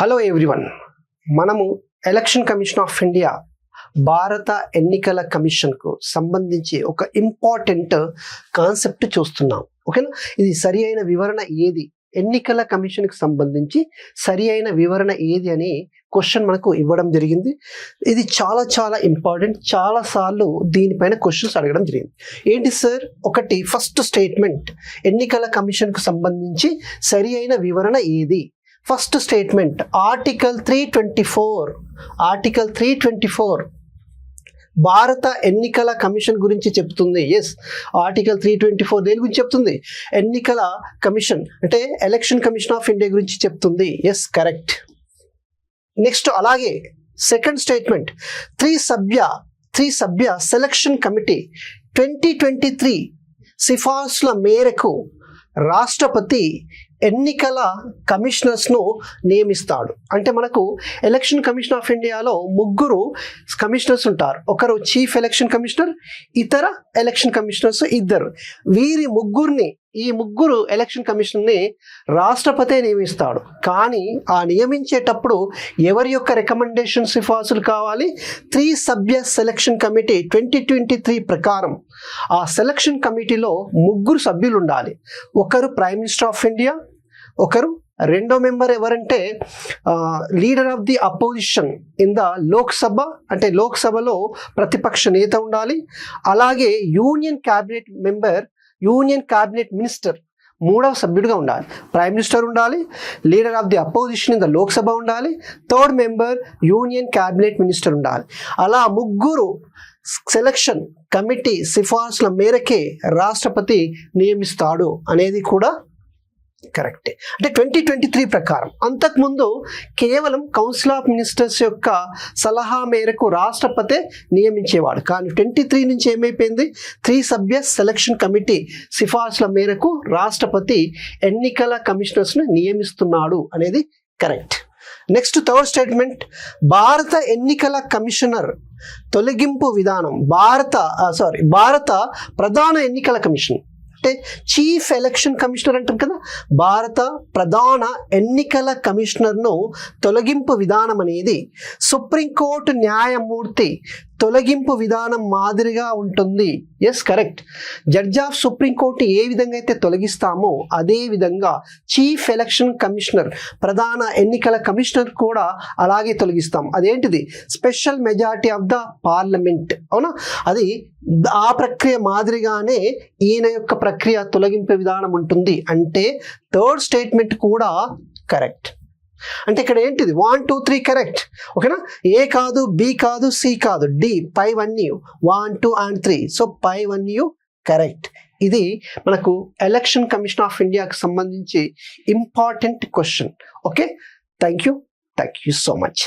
Hello everyone, మనము election commission of India భారత ఎన్నికల కమిషన్కు సంబంధించి ఒక ఇంపార్టెంట్ కాన్సెప్ట్ చూస్తున్నాం. ఓకేనా, ఇది సరి అయిన వివరణ ఏది, ఎన్నికల కమిషన్కి సంబంధించి సరి అయిన వివరణ ఏది అని క్వశ్చన్ మనకు ఇవ్వడం జరిగింది. ఇది చాలా చాలా ఇంపార్టెంట్. చాలాసార్లు దీనిపైన క్వశ్చన్స్ అడగడం జరిగింది. ఏంటి సార్? ఒకటి, ఫస్ట్ స్టేట్మెంట్, ఎన్నికల కమిషన్కు సంబంధించి సరి అయిన వివరణ ఏది? ఫస్ట్ స్టేట్మెంట్ ఆర్టికల్ 324 భారత ఎన్నికల కమిషన్ గురించి చెప్తుంది. ఎస్, ఆర్టికల్ 324 దేని గురించి చెప్తుంది? ఎన్నికల కమిషన్ అంటే ఎలక్షన్ కమిషన్ ఆఫ్ ఇండియా గురించి చెప్తుంది. Yes, correct. నెక్స్ట్ అలాగే సెకండ్ స్టేట్మెంట్, త్రీ సభ్య సెలక్షన్ కమిటీ 2023 సిఫార్సుల మేరకు రాష్ట్రపతి ఎన్నికల కమిషనర్స్ను నియమిస్తాడు. అంటే మనకు ఎలక్షన్ కమిషన్ ఆఫ్ ఇండియాలో ముగ్గురు కమిషనర్స్ ఉంటారు. ఒకరు చీఫ్ ఎలక్షన్ కమిషనర్, ఇతర ఎలక్షన్ కమిషనర్స్ ఇద్దరు. ఈ ముగ్గురు ఎలక్షన్ కమిషనర్ని రాష్ట్రపతి నియమిస్తాడు. కానీ ఆ నియమించేటప్పుడు ఎవరి యొక్క రికమెండేషన్, సిఫార్సులు కావాలి? 3 సభ్య సెలక్షన్ కమిటీ 2023 ప్రకారం ఆ సెలక్షన్ కమిటీలో ముగ్గురు సభ్యులు ఉండాలి. ఒకరు ప్రైమ్ మినిస్టర్ ఆఫ్ ఇండియా, ఒకరు రెండో మెంబర్ ఎవరంటే leader of the opposition in the Lok Sabha, అంటే లోక్సభలో ప్రతిపక్ష నేత ఉండాలి. అలాగే యూనియన్ క్యాబినెట్ మినిస్టర్ మూడవ సభ్యుడిగా ఉండాలి. ప్రైమ్ మినిస్టర్ ఉండాలి, leader of the opposition in the Lok Sabha ఉండాలి, third member union cabinet minister ఉండాలి. అలా ముగ్గురు సెలక్షన్ కమిటీ సిఫార్సుల మేరకే రాష్ట్రపతి నియమిస్తాడు అనేది కూడా కరెక్టే. అంటే 2023 ప్రకారం. అంతకుముందు కేవలం కౌన్సిల్ ఆఫ్ మినిస్టర్స్ యొక్క సలహా మేరకు రాష్ట్రపతి నియమించేవాడు. కానీ 23 నుంచి ఏమైపోయింది? 3 సభ్య సెలక్షన్ కమిటీ సిఫార్సుల మేరకు రాష్ట్రపతి ఎన్నికల కమిషనర్స్ను నియమిస్తున్నాడు అనేది కరెక్ట్. నెక్స్ట్ థర్డ్ స్టేట్మెంట్, భారత ఎన్నికల కమిషనర్ తొలగింపు విధానం. భారత ప్రధాన ఎన్నికల కమిషన్ అంటే చీఫ్ ఎలక్షన్ కమిషనర్ అంటాం కదా, భారత ప్రధాన ఎన్నికల కమిషనర్ను తొలగింపు విధానం అనేది సుప్రీంకోర్టు న్యాయమూర్తి తొలగింపు విధానం మాదిరిగా ఉంటుంది. Yes, correct. Judge of supreme court ఏ విధంగా అయితే తొలగిస్తామో అదే విధంగా చీఫ్ ఎలక్షన్ కమిషనర్, ప్రధాన ఎన్నికల కమిషనర్ కూడా అలాగే తొలగిస్తాం. అదేంటిది? Special majority of the parliament. అవునా? అది ఆ ప్రక్రియ మాదిరిగానే ఈయన యొక్క ప్రక్రియ తొలగింపు విధానం ఉంటుంది. అంటే థర్డ్ స్టేట్మెంట్ కూడా కరెక్ట్. అంటే ఇక్కడ ఏంటిది? 1, 2, 3 కరెక్ట్. ఓకేనా? ఏ కాదు, బి కాదు, సి కాదు, డి, పైవన్నీ 1, 2 and 3. సో పైవన్నీ కరెక్ట్. ఇది మనకు ఎలక్షన్ కమిషన్ ఆఫ్ ఇండియాకి సంబంధించి important question. Okay, thank you so much.